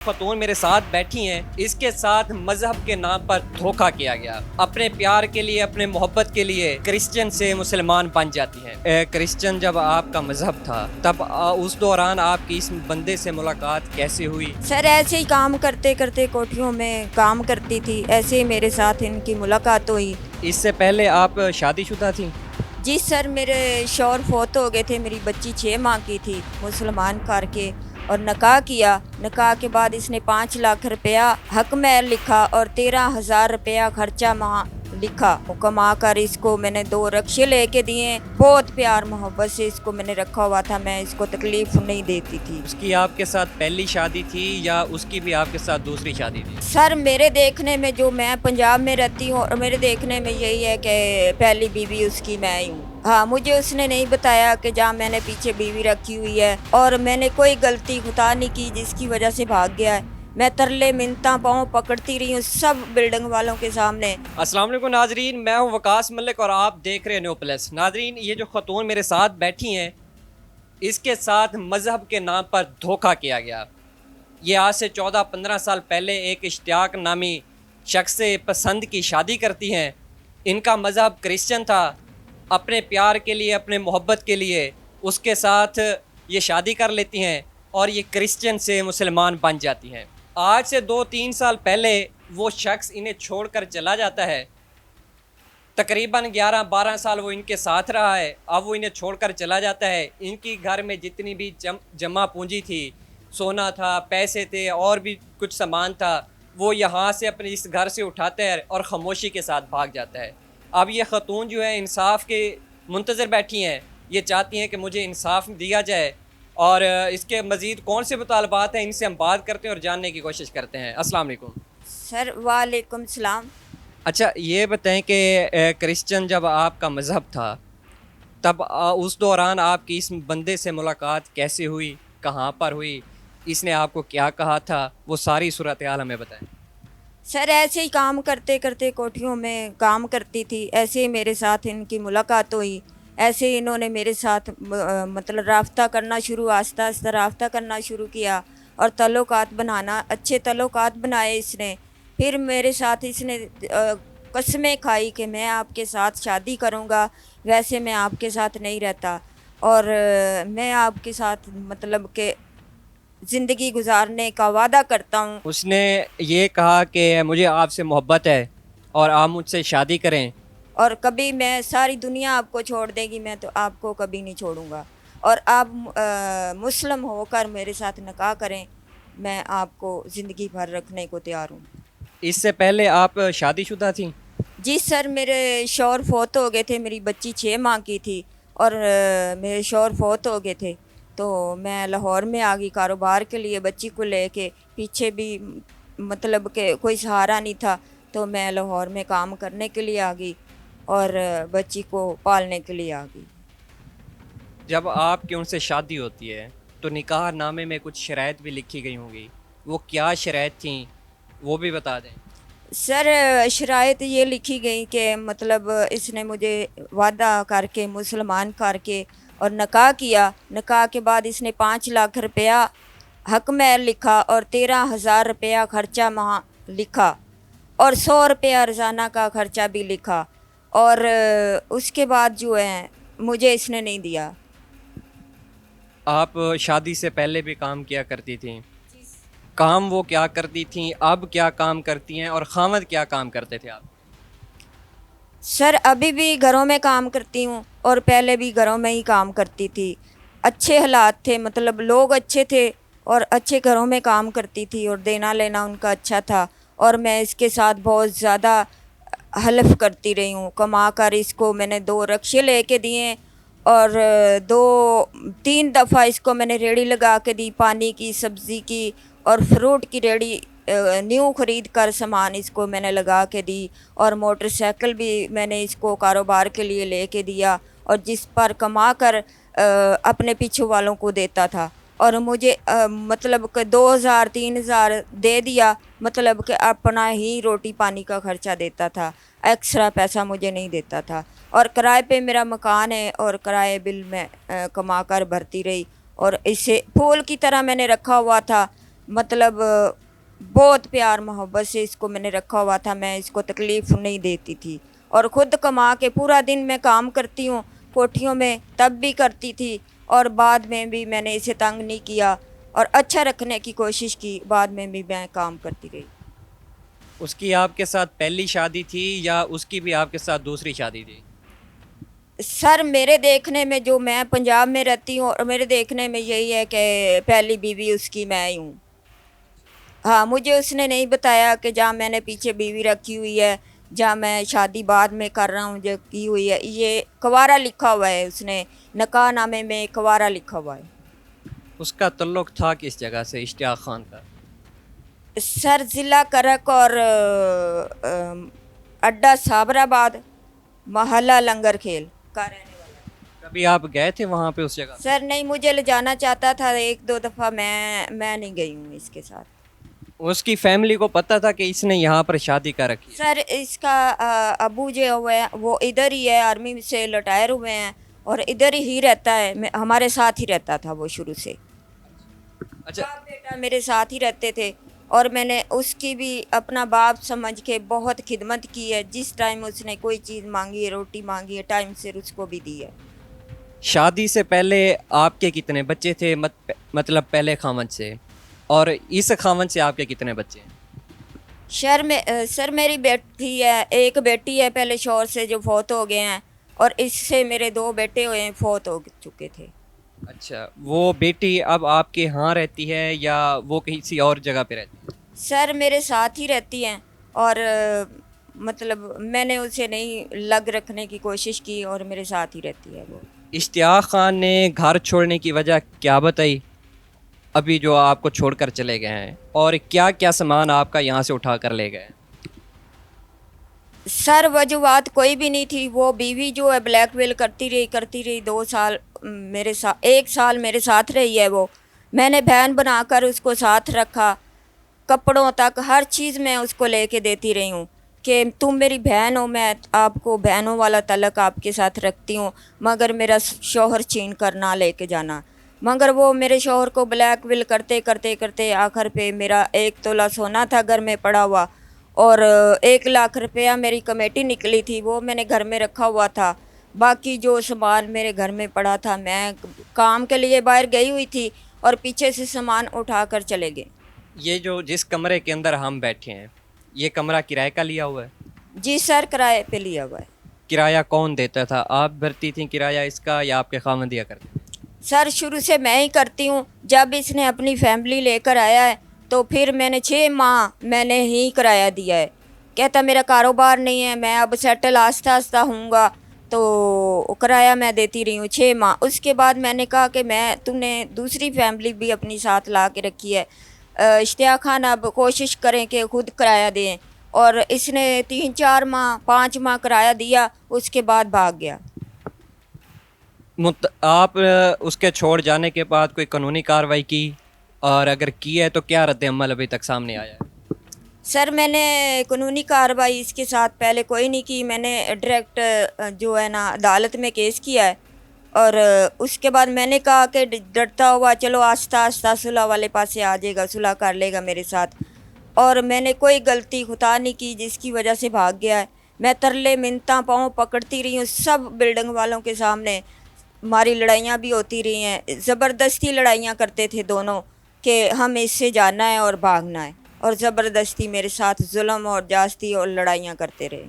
खतून मेरे साथ बैठी हैं, इसके साथ मजहब के नाम पर धोखा किया गया। अपने प्यार के लिए, अपने मोहब्बत के लिए क्रिश्चियन से मुसलमान बन जाती हैं। क्रिश्चियन जब आपका मजहब था तब उस दौरान आपकी इस बंदे से मुलाकात कैसे हुई? सर ऐसे ही काम करते करते कोठियों में काम करती थी, ऐसे ही मेरे साथ इनकी मुलाकात हुई। इससे पहले आप शादीशुदा थी? जी सर, मेरे शौहर फोत हो गए थे, मेरी बच्ची 6 माह की थी। मुसलमान करके और निकाह किया। निकाह के बाद इसने 5 लाख रुपया हक महर लिखा और 13,000 रुपया खर्चा माह लिखा। वो कमा कर इसको मैंने 2 रक्शे लेके दिए। बहुत प्यार मोहब्बत से इसको मैंने रखा हुआ था, मैं इसको तकलीफ नहीं देती थी। उसकी आपके साथ पहली शादी थी या उसकी भी आपके साथ दूसरी शादी थी? सर मेरे देखने में, जो मैं पंजाब में रहती हूँ और मेरे देखने में यही है कि पहली बीवी उसकी मैं ही हूँ। हाँ, मुझे उसने नहीं बताया कि जहाँ मैंने पीछे बीवी रखी हुई है, और मैंने कोई गलती खुदा नहीं की जिसकी वजह से भाग गया है। मैं तरले मिन्नता पाँव पकड़ती रही हूँ सब बिल्डिंग वालों के सामने। अस्सलाम वालेकुम नाजरीन, मैं हूँ वकास मलिक और आप देख रहे हैं न्यू प्लस। नाजरीन, ये जो खतून मेरे साथ बैठी हैं, इसके साथ मजहब के नाम पर धोखा किया गया। ये आज से 14-15 साल पहले एक इश्तियाक नामी शख्स से पसंद की शादी करती हैं। इनका मज़हब क्रिश्चियन था। अपने प्यार के लिए, अपने मोहब्बत के लिए उसके साथ ये शादी कर लेती हैं और ये क्रिश्चियन से मुसलमान बन जाती हैं। आज से 2-3 साल पहले वो शख्स इन्हें छोड़कर चला जाता है। तकरीबन 11-12 साल वो इनके साथ रहा है, अब वो इन्हें छोड़कर चला जाता है। इनकी घर में जितनी भी जमा पूंजी थी, सोना था, पैसे थे और भी कुछ सामान था, वो यहाँ से अपने इस घर से उठाता है और ख़ामोशी के साथ भाग जाता है। अब ये ख़तून जो है इंसाफ के मुंतज़र बैठी हैं, ये चाहती हैं कि मुझे इंसाफ दिया जाए और इसके मज़ीद कौन से मुतालबात हैं, इनसे हम बात करते हैं और जानने की कोशिश करते हैं। अस्सलाम वालेकुम। सर वालेकुम सलाम। अच्छा, ये बताएं कि क्रिश्चियन जब आपका मज़हब था तब उस दौरान आपकी इस बंदे से मुलाकात कैसे हुई, कहाँ पर हुई, इसने आपको क्या कहा था, वो सारी सूरत हाल हमें बताएं। सर ऐसे ही काम करते करते कोठियों में काम करती थी, ऐसे ही मेरे साथ इनकी मुलाकात हुई। ऐसे ही इन्होंने मेरे साथ मतलब राब्ता करना शुरू, आस्ता आस्ता राब्ता करना शुरू किया और तल्लुकात बनाना, अच्छे तल्लुकात बनाए इसने। फिर मेरे साथ इसने कस्में खाई कि मैं आपके साथ शादी करूँगा, वैसे मैं आपके साथ नहीं रहता और मैं आपके साथ मतलब कि ज़िंदगी गुजारने का वादा करता हूँ। उसने ये कहा कि मुझे आपसे मोहब्बत है और आप मुझसे शादी करें। और कभी मैं, सारी दुनिया आपको छोड़ देगी, मैं तो आपको कभी नहीं छोड़ूंगा। और आप मुस्लिम होकर मेरे साथ निकाह करें, मैं आपको ज़िंदगी भर रखने को तैयार हूँ। इससे पहले आप शादीशुदा थी? जी सर, मेरे शौहर फोत हो गए थे, मेरी बच्ची 6 माह की थी और मेरे शौहर फोत हो गए थे, तो मैं लाहौर में आ गई कारोबार के लिए बच्ची को लेके। पीछे भी मतलब कि कोई सहारा नहीं था, तो मैं लाहौर में काम करने के लिए आ गई और बच्ची को पालने के लिए आ गई। जब आपकी उनसे शादी होती है तो निकाह नामे में कुछ शराइत भी लिखी गई होंगी, वो क्या शराइत थी वो भी बता दें। सर शराइत ये लिखी गई कि मतलब इसने मुझे वादा करके मुसलमान करके और निकाह किया। निकाह के बाद इसने 5 लाख रुपया हक महर लिखा और 13,000 रुपया खर्चा माह लिखा और 100 रुपया रोज़ाना का खर्चा भी लिखा। और उसके बाद जो है मुझे इसने नहीं दिया। आप शादी से पहले भी काम किया करती थी, काम वो क्या करती थी, अब क्या काम करती हैं और खामद क्या काम करते थे आप? सर अभी भी घरों में काम करती हूँ और पहले भी घरों में ही काम करती थी। अच्छे हालात थे, मतलब लोग अच्छे थे और अच्छे घरों में काम करती थी और देना लेना उनका अच्छा था। और मैं इसके साथ बहुत ज़्यादा हलफ करती रही हूँ। कमा कर इसको मैंने 2 रक्शे लेके दिए और 2-3 दफ़ा इसको मैंने रेड़ी लगा के दी, पानी की, सब्ज़ी की और फ्रूट की रेड़ी न्यू ख़रीद कर सामान इसको मैंने लगा के दी। और मोटरसाइकिल भी मैंने इसको कारोबार के लिए लेके दिया और जिस पर कमा कर अपने पीछे वालों को देता था। और मुझे मतलब कि 2,000-3,000 दे दिया, मतलब कि अपना ही रोटी पानी का खर्चा देता था, एक्स्ट्रा पैसा मुझे नहीं देता था। और किराए पे मेरा मकान है और किराए बिल में कमा कर भरती रही और इसे फूल की तरह मैंने रखा हुआ था। मतलब बहुत प्यार मोहब्बत से इसको मैंने रखा हुआ था। मैं इसको तकलीफ़ नहीं देती थी और ख़ुद कमा के पूरा दिन मैं काम करती हूँ कोठियों में, तब भी करती थी और बाद में भी मैंने इसे तंग नहीं किया और अच्छा रखने की कोशिश की। बाद में भी मैं काम करती रही। उसकी आपके साथ पहली शादी थी या उसकी भी आपके साथ दूसरी शादी थी? सर मेरे देखने में, जो मैं पंजाब में रहती हूँ और मेरे देखने में यही है कि पहली बीवी उसकी मैं ही हूँ। हाँ, मुझे उसने नहीं बताया कि जहाँ मैंने पीछे बीवी रखी हुई है, जहाँ मैं शादी बाद में कर रहा हूँ जो की हुई है, ये कवारा लिखा हुआ है, उसने निकाहनामे में कवारा लिखा हुआ है। उसका ताल्लुक था किस जगह से इश्तियाक खान का? सर ज़िला करक और अड्डा साबराबाद, मोहल्ला लंगर खेल का रहने वाला। कभी आप गए थे वहाँ पे उस जगह? सर नहीं, मुझे ले जाना चाहता था एक दो दफ़ा, मैं नहीं गई हूँ इसके साथ। उसकी फैमिली को पता था कि इसने यहाँ पर शादी कर रखी है? सर इसका अबू जो हुए हैं वो इधर ही है, आर्मी से रिटायर हुए हैं और इधर ही रहता है, हमारे साथ ही रहता था वो शुरू से। अच्छा, बाप बेटा मेरे साथ ही रहते थे और मैंने उसकी भी अपना बाप समझ के बहुत खिदमत की है। जिस टाइम उसने कोई चीज़ मांगी है, रोटी मांगी है, टाइम से उसको भी दी है। शादी से पहले आपके कितने बच्चे थे मतलब पहले खामन से, और इस खामन से आपके कितने बच्चे हैं? सर मेरी बेटी है, एक बेटी है पहले शौहर से जो फौत हो गए हैं और इससे मेरे दो बेटे हुए हैं, फौत हो चुके थे। अच्छा, वो बेटी अब आपके यहाँ रहती है या वो किसी और जगह पे रहती है? सर मेरे साथ ही रहती हैं और मतलब मैंने उसे नहीं लग रखने की कोशिश की और मेरे साथ ही रहती है वो। इश्तियाक खान ने घर छोड़ने की वजह क्या बताई अभी जो आपको छोड़कर चले गए हैं, और क्या क्या सामान आपका यहाँ से उठा कर ले गए? सर वजूहत कोई भी नहीं थी, वो बीवी जो है ब्लैकमेल करती रही 2 साल मेरे साथ, 1 साल मेरे साथ रही है वो। मैंने बहन बनाकर उसको साथ रखा, कपड़ों तक हर चीज़ मैं उसको लेके देती रही हूँ कि तुम मेरी बहन हो, मैं आपको बहनों वाला तलक आपके साथ रखती हूँ, मगर मेरा शौहर छीन कर ना लेके जाना। मगर वो मेरे शौहर को ब्लैकमेल करते करते करते आखिर पे मेरा 1 तोला सोना था घर में पड़ा हुआ और 1 लाख रुपया मेरी कमेटी निकली थी, वो मैंने घर में रखा हुआ था। बाकी जो सामान मेरे घर में पड़ा था, मैं काम के लिए बाहर गई हुई थी और पीछे से सामान उठा कर चले गए। ये जो जिस कमरे के अंदर हम बैठे हैं, ये कमरा किराए का लिया हुआ है? जी सर, किराए पे लिया हुआ है। किराया कौन देता था? आप भरती थी किराया इसका या आपके खामन दिया करते? सर शुरू से मैं ही करती हूँ। जब इसने अपनी फैमिली लेकर आया है तो फिर मैंने 6 माह मैंने ही किराया दिया है। कहता मेरा कारोबार नहीं है, मैं अब सेटल आस्ता आस्ता हूँगा, तो किराया मैं देती रही हूँ 6 माह। उसके बाद मैंने कहा कि तुमने दूसरी फैमिली भी अपनी साथ ला के रखी है, इश्तियाक खान अब कोशिश करें कि खुद किराया दें। और इसने 3 4 माह 5 माह किराया दिया, उसके बाद भाग गया। आप उसके छोड़ जाने के बाद कोई कानूनी कार्रवाई की, और अगर की है तो क्या रद्द अमल अभी तक सामने आया है? सर मैंने कानूनी कार्रवाई इसके साथ पहले कोई नहीं की। मैंने डायरेक्ट जो है ना अदालत में केस किया है और उसके बाद मैंने कहा कि डरता हुआ चलो आस्ता आस्ता सुलह वाले पास से आ जाएगा, सुलह कर लेगा मेरे साथ। और मैंने कोई गलती खुदा नहीं की जिसकी वजह से भाग गया है। मैं तरले मिन्नतां पाँव पकड़ती रही हूँ सब बिल्डिंग वालों के सामने। हमारी लड़ाइयाँ भी होती रही हैं, ज़बरदस्ती लड़ाइयाँ करते थे दोनों कि हम इससे जाना है और भागना है, और ज़बरदस्ती मेरे साथ जुल्म और जास्ती और लड़ाइयाँ करते रहे।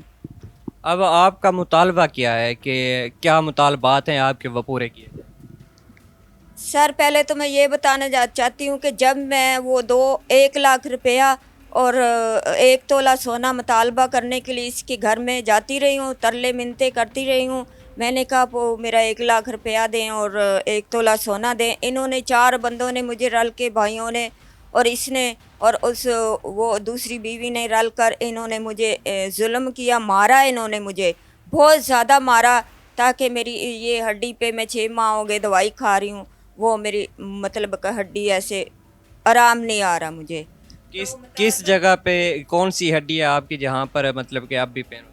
अब आपका मुतालबा क्या है, कि क्या मुतालबात हैं आपके वो पूरे किए? सर पहले तो मैं ये बताना चाहती हूँ कि जब मैं वो 1 लाख रुपया और 1 तोला सोना मुतालबा करने के लिए इसके घर में जाती रही हूँ, तरले मिन्नतें करती रही हूँ। मैंने कहा वो मेरा 1 लाख रुपया दें और 1 तोला सोना दें। इन्होंने 4 बंदों ने मुझे रल के, भाइयों ने और इसने और उस वो दूसरी बीवी ने रल कर इन्होंने मुझे जुल्म किया, मारा। इन्होंने मुझे बहुत ज़्यादा मारा ताकि मेरी ये हड्डी पे, मैं 6 माह हो गए दवाई खा रही हूँ, वो मेरी मतलब का हड्डी ऐसे आराम नहीं आ रहा मुझे। किस जगह पे, कौन सी हड्डी है आपकी जहाँ पर मतलब कि आप भी पेन होती है?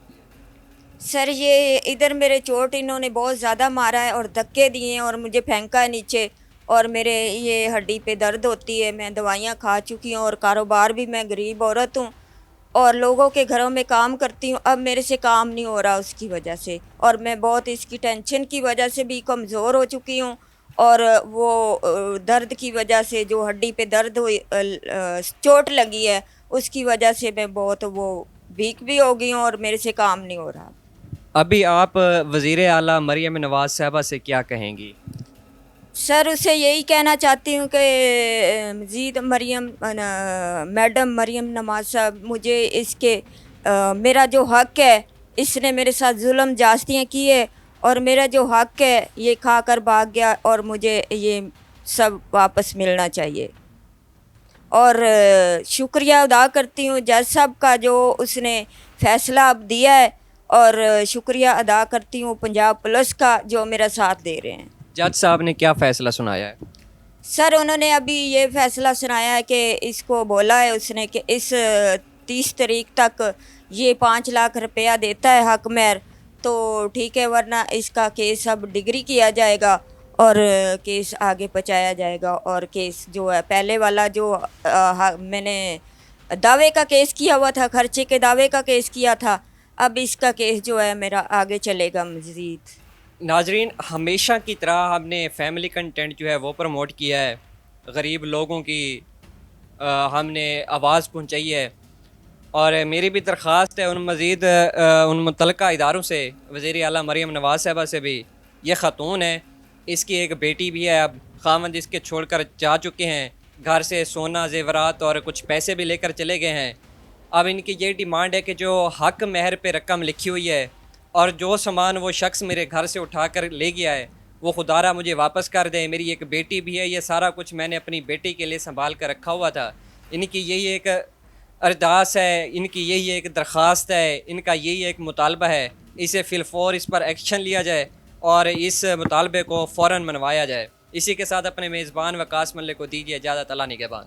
सर ये इधर मेरे चोट इन्होंने बहुत ज़्यादा मारा है और धक्के दिए हैं और मुझे फेंका है नीचे और मेरे ये हड्डी पे दर्द होती है, मैं दवाइयाँ खा चुकी हूँ और कारोबार भी, मैं गरीब औरत हूँ और लोगों के घरों में काम करती हूँ। अब मेरे से काम नहीं हो रहा उसकी वजह से, और मैं बहुत इसकी टेंशन की वजह से भी कमज़ोर हो चुकी हूँ। और वो दर्द की वजह से, जो हड्डी पे दर्द हुई, चोट लगी है, उसकी वजह से मैं बहुत वो वीक भी हो गई हूँ और मेरे से काम नहीं हो रहा। अभी आप वज़ीर आला मरियम नवाज़ साहबा से क्या कहेंगी? सर उसे यही कहना चाहती हूँ कि मज़ीद मैडम मरियम नवाज़ साहब, मुझे इसके मेरा जो हक़ है, इसने मेरे साथ जुल्म ज़्यादतियाँ की है और मेरा जो हक़ है ये खा कर भाग गया और मुझे ये सब वापस मिलना चाहिए। और शुक्रिया अदा करती हूँ जज साहब का जो उसने फ़ैसला अब दिया है, और शुक्रिया अदा करती हूँ पंजाब पुलिस का जो मेरा साथ दे रहे हैं। जज साहब ने क्या फ़ैसला सुनाया है? सर उन्होंने अभी ये फ़ैसला सुनाया है कि इसको बोला है उसने कि इस 30 तारीख तक ये 5 लाख रुपया देता है हक महर तो ठीक है, वरना इसका केस अब डिग्री किया जाएगा और केस आगे पहुँचाया जाएगा। और केस जो है पहले वाला जो मैंने दावे का केस किया हुआ था, खर्चे के दावे का केस किया था, अब इसका केस जो है मेरा आगे चलेगा मज़ीद। नाजरीन, हमेशा की तरह हमने फैमिली कंटेंट जो है वो प्रमोट किया है, गरीब लोगों की हमने आवाज़ पहुंचाई है। और मेरी भी दरख्वास्त है उन मज़ीद उन मुतल्लिका इदारों से, वज़ीर आला मरियम नवाज़ साहबा से भी। ये ख़ातून है, इसकी एक बेटी भी है, अब ख़ावंद इसके छोड़कर जा चुके हैं, घर से सोना जेवरात और कुछ पैसे भी लेकर चले गए हैं। अब इनकी ये डिमांड है कि जो हक महर पे रकम लिखी हुई है और जो सामान वो शख्स मेरे घर से उठा कर ले गया है वो खुदारा मुझे वापस कर दे। मेरी एक बेटी भी है, ये सारा कुछ मैंने अपनी बेटी के लिए संभाल कर रखा हुआ था। इनकी यही एक अरदास है, इनकी यही एक दरख्वास्त है, इनका यही एक मुतालबा है, इसे फ़िलफ़ौर इस पर एक्शन लिया जाए और इस मुतालबे को फ़ौरन मनवाया जाए। इसी के साथ अपने मेज़बान वकास मल्लिक को दीजिए इजाज़त। अल्लाह निगहबान।